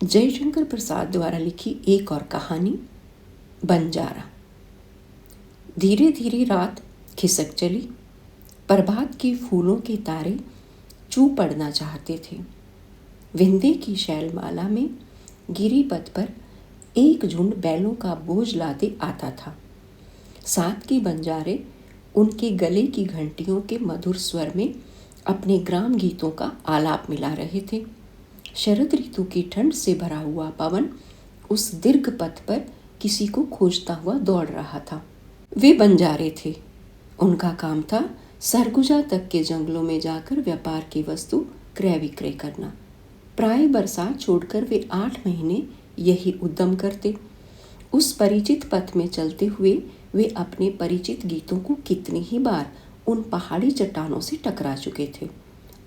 जयशंकर प्रसाद द्वारा लिखी एक और कहानी, बंजारा। धीरे धीरे रात खिसक चली। प्रभात के फूलों के तारे चू पड़ना चाहते थे। विंध्य की शैलमाला में गिरिपथ पर एक झुंड बैलों का बोझ लादे आता था। साथ के बंजारे उनके गले की घंटियों के मधुर स्वर में अपने ग्राम गीतों का आलाप मिला रहे थे। शरद ऋतु की ठंड से भरा हुआ पवन उस दीर्घ पथ पर किसी को खोजता हुआ दौड़ रहा था। वे बंजारे थे। उनका काम था सरगुजा तक के जंगलों में जाकर व्यापार की वस्तु क्रय विक्रय करना। प्राय बरसात छोड़कर वे 8 महीने यही उद्यम करते। उस परिचित पथ में चलते हुए वे अपने परिचित गीतों को कितनी ही बार उन पहाड़ी चट्टानों से टकरा चुके थे।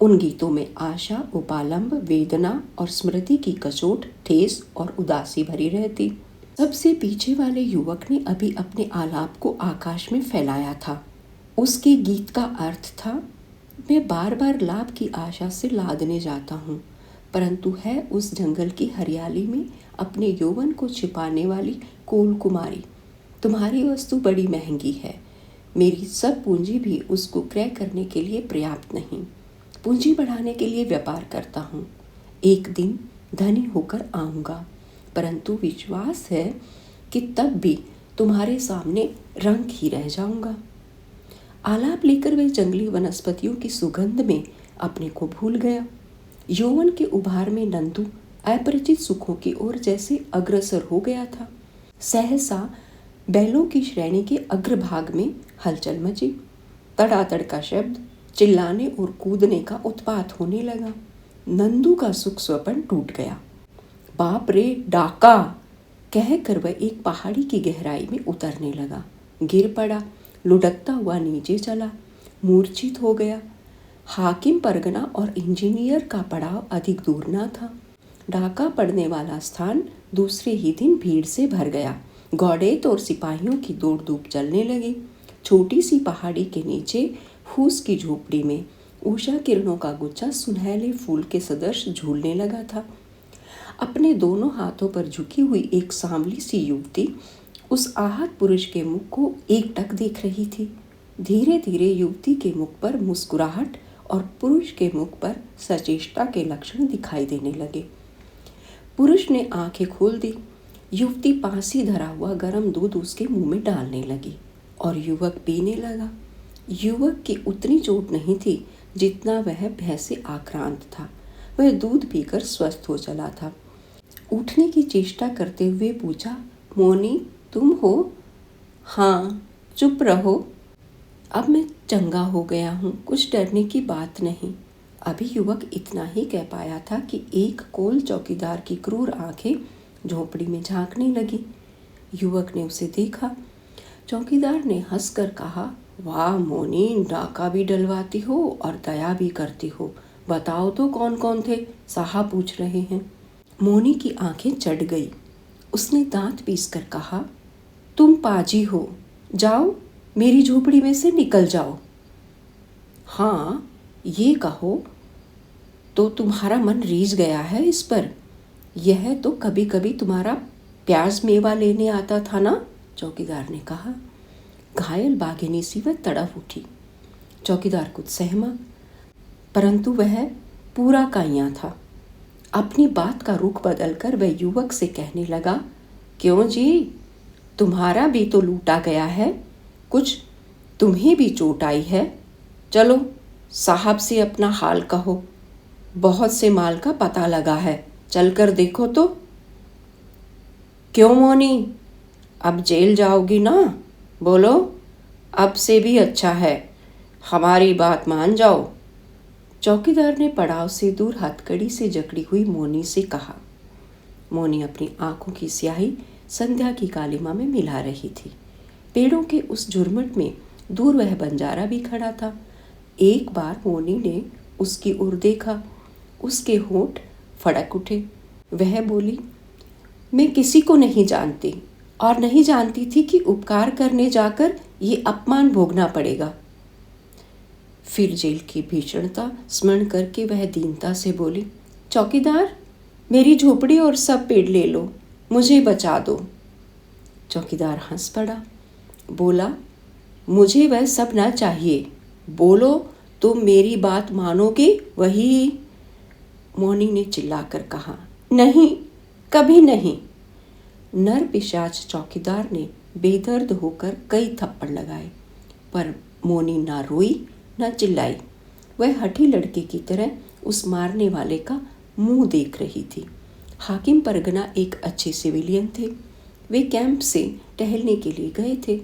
उन गीतों में आशा, उपालंब, वेदना और स्मृति की कचोट, ठेस और उदासी भरी रहती। सबसे पीछे वाले युवक ने अभी अपने आलाप को आकाश में फैलाया था। उसके गीत का अर्थ था, मैं बार बार लाभ की आशा से लादने जाता हूँ, परंतु है उस जंगल की हरियाली में अपने यौवन को छिपाने वाली कोल कुमारी। तुम्हारी वस्तु बड़ी महंगी है। मेरी सब पूंजी भी उसको क्रय करने के लिए पर्याप्त नहीं। पूंजी बढ़ाने के लिए व्यापार करता हूँ। एक दिन धनी होकर आऊँगा, परंतु विश्वास है कि तब भी तुम्हारे सामने रंग ही रह जाऊँगा। आलाप लेकर वे जंगली वनस्पतियों की सुगंध में अपने को भूल गया। यौवन के उभार में नंदू अपरिचित सुखों की ओर जैसे अग्रसर हो गया था। सहसा बैलों की श्रेणी के अग्रभाग में हलचल मची। तड़ातड़ का शब्द, चिल्लाने और कूदने का उत्पात होने लगा। नंदू का सुख स्वपन टूट गया। बाप रे, डाका कहकर वह एक पहाड़ी की गहराई में उतरने लगा। गिर पड़ा, लुढ़कता हुआ नीचे चला, मूर्छित हो गया। हाकिम परगना और इंजीनियर का पड़ाव अधिक दूर न था। डाका पड़ने वाला स्थान दूसरे ही दिन भीड़ से भर गया। गौड़ेत और सिपाहियों की दौड़ धूप चलने लगी। छोटी सी पहाड़ी के नीचे फूस की झोपड़ी में उषा किरणों का गुच्छा सुनहले फूल के सदृश झूलने लगा था। अपने दोनों हाथों पर झुकी हुई एक सांवली सी युवती उस आहत पुरुष के मुख को एकटक देख रही थी। धीरे धीरे युवती के मुख पर मुस्कुराहट और पुरुष के मुख पर सचेष्टा के लक्षण दिखाई देने लगे। पुरुष ने आंखें खोल दी। युवती पास ही धरा हुआ गर्म दूध उसके मुंह में डालने लगी और युवक पीने लगा। युवक की उतनी चोट नहीं थी जितना वह भय से आक्रांत था। वह दूध पीकर स्वस्थ हो चला था। उठने की चेष्टा करते हुए पूछा, मोनी तुम हो? हाँ। चुप रहो। अब मैं चंगा हो गया हूँ, कुछ डरने की बात नहीं। अभी युवक इतना ही कह पाया था कि एक कोल चौकीदार की क्रूर आंखें झोपड़ी में झांकने लगी। युवक ने उसे देखा। चौकीदार ने हंसकर कहा, वाह मोनी, डाका भी डलवाती हो और दया भी करती हो। बताओ तो कौन कौन थे? साहब पूछ रहे हैं। मोनी की आंखें चढ़ गई। उसने दांत पीसकर कहा, तुम पाजी हो, जाओ मेरी झोपड़ी में से निकल जाओ। हाँ, ये कहो तो तुम्हारा मन रीझ गया है इस पर। यह तो कभी कभी तुम्हारा प्याज मेवा लेने आता था ना? चौकीदार ने कहा। घायल बाघिनी सी वह तड़फ उठी। चौकीदार कुछ सहमा, परंतु वह पूरा काइयां था। अपनी बात का रुख बदलकर वह युवक से कहने लगा, क्यों जी, तुम्हारा भी तो लूटा गया है, कुछ तुम्हें भी चोट आई है। चलो साहब से अपना हाल कहो। बहुत से माल का पता लगा है, चलकर देखो तो। क्यों मोनी, अब जेल जाओगी ना? बोलो, अब से भी अच्छा है, हमारी बात मान जाओ। चौकीदार ने पड़ाव से दूर हथकड़ी से जकड़ी हुई मोनी से कहा। मोनी अपनी आंखों की स्याही संध्या की कालिमा में मिला रही थी। पेड़ों के उस झुरमुट में दूर वह बंजारा भी खड़ा था। एक बार मोनी ने उसकी ओर देखा। उसके होंठ फड़क उठे। वह बोली, मैं किसी को नहीं जानती और नहीं जानती थी कि उपकार करने जाकर ये अपमान भोगना पड़ेगा। फिर जेल की भीषणता स्मरण करके वह दीनता से बोली, चौकीदार मेरी झोपड़ी और सब पेड़ ले लो, मुझे बचा दो। चौकीदार हंस पड़ा, बोला, मुझे वह सब ना चाहिए, बोलो तो मेरी बात मानोगे वही? मौनी ने चिल्लाकर कहा, नहीं, कभी नहीं। नर पिशाच चौकीदार ने बेदर्द होकर कई थप्पड़ लगाए, पर मौनी ना रोई ना चिल्लाई। वह हठी लड़के की तरह उस मारने वाले का मुंह देख रही थी। हाकिम परगना एक अच्छे सिविलियन थे। वे कैंप से टहलने के लिए गए थे।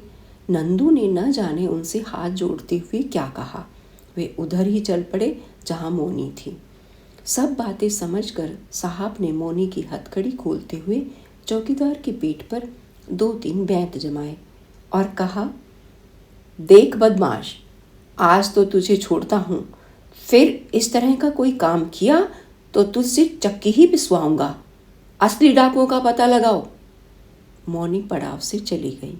नंदू ने न जाने उनसे हाथ जोड़ते हुए क्या कहा। वे उधर ही चल पड़े जहां मौनी थी। सब बातें समझकर साहब ने मौनी की हथकड़ी खोलते हुए चौकीदार के पेट पर 2-3 बैंत जमाए और कहा, देख बदमाश, आज तो तुझे छोड़ता हूँ, फिर इस तरह का कोई काम किया तो तुझसे चक्की ही पिसवाऊंगा। असली डाकुओं का पता लगाओ। मौनी पड़ाव से चली गई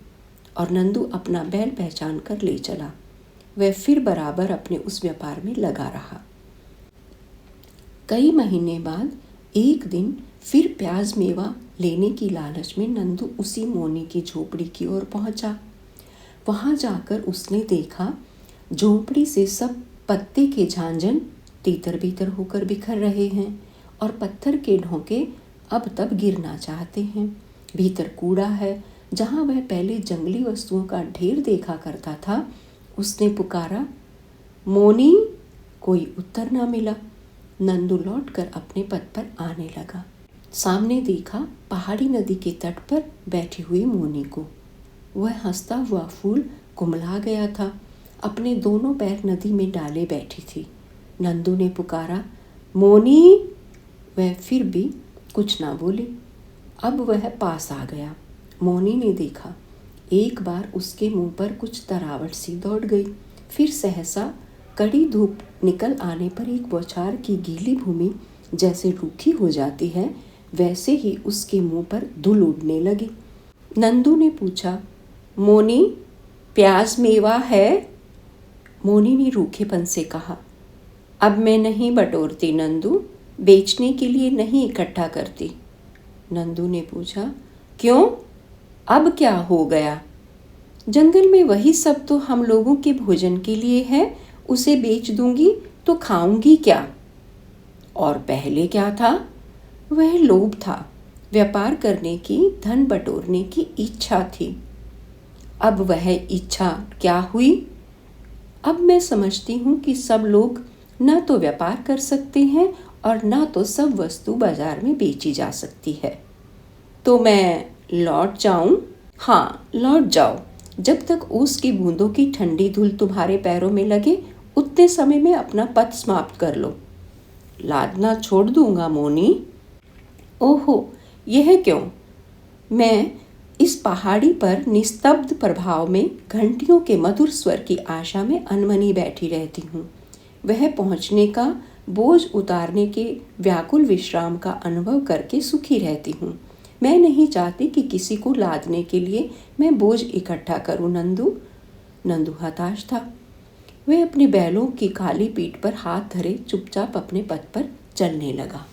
और नंदू अपना बैल पहचान कर ले चला। वह फिर बराबर अपने उस व्यापार में लगा रहा। कई महीने बाद एक दिन फिर प्याज मेवा लेने की लालच में नंदू उसी मौनी की झोपड़ी की ओर पहुंचा। वहां जाकर उसने देखा झोपड़ी से सब पत्ते के झांझन तीतर बीतर होकर बिखर रहे हैं और पत्थर के ढोंके अब तब गिरना चाहते हैं। भीतर कूड़ा है। जहां वह पहले जंगली वस्तुओं का ढेर देखा करता था, उसने पुकारा, मौनी। कोई उत्तर ना मिला। नंदू लौटकर अपने पद पर आने लगा। सामने देखा पहाड़ी नदी के तट पर बैठी हुई मौनी को। वह हंसता हुआ फूल कुमला गया था। अपने दोनों पैर नदी में डाले बैठी थी। नंदू ने पुकारा, मौनी। वह फिर भी कुछ ना बोली। अब वह पास आ गया। मौनी ने देखा, एक बार उसके मुंह पर कुछ तरावट सी दौड़ गई। फिर सहसा कड़ी धूप निकल आने पर एक बौछार की गीली भूमि जैसे रूखी हो जाती है, वैसे ही उसके मुंह पर धूल उड़ने लगी। नंदू ने पूछा, मौनी, प्याज मेवा है? मौनी ने रूखेपन से कहा, अब मैं नहीं बटोरती नंदू, बेचने के लिए नहीं इकट्ठा करती। नंदू ने पूछा, क्यों? अब क्या हो गया? जंगल में वही सब तो हम लोगों के भोजन के लिए है, उसे बेच दूंगी तो खाऊंगी क्या? और पहले क्या था? वह लोभ था, व्यापार करने की, धन बटोरने की इच्छा थी। अब वह इच्छा क्या हुई? अब मैं समझती हूँ कि सब लोग न तो व्यापार कर सकते हैं और न तो सब वस्तु बाजार में बेची जा सकती है। तो मैं लौट जाऊं? हाँ, लौट जाओ। जब तक ओस की बूंदों की ठंडी धूल तुम्हारे पैरों में लगे, उतने समय में अपना पथ समाप्त कर लो। लादना छोड़ दूंगा मौनी। ओहो, यह क्यों? मैं इस पहाड़ी पर निस्तब्ध प्रभाव में घंटियों के मधुर स्वर की आशा में अनमनी बैठी रहती हूँ। वह पहुँचने का, बोझ उतारने के व्याकुल विश्राम का अनुभव करके सुखी रहती हूँ। मैं नहीं चाहती कि किसी को लादने के लिए मैं बोझ इकट्ठा करूँ। नंदू हताश था। वह अपने बैलों की काली पीठ पर हाथ धरे चुपचाप अपने पथ पर चलने लगा।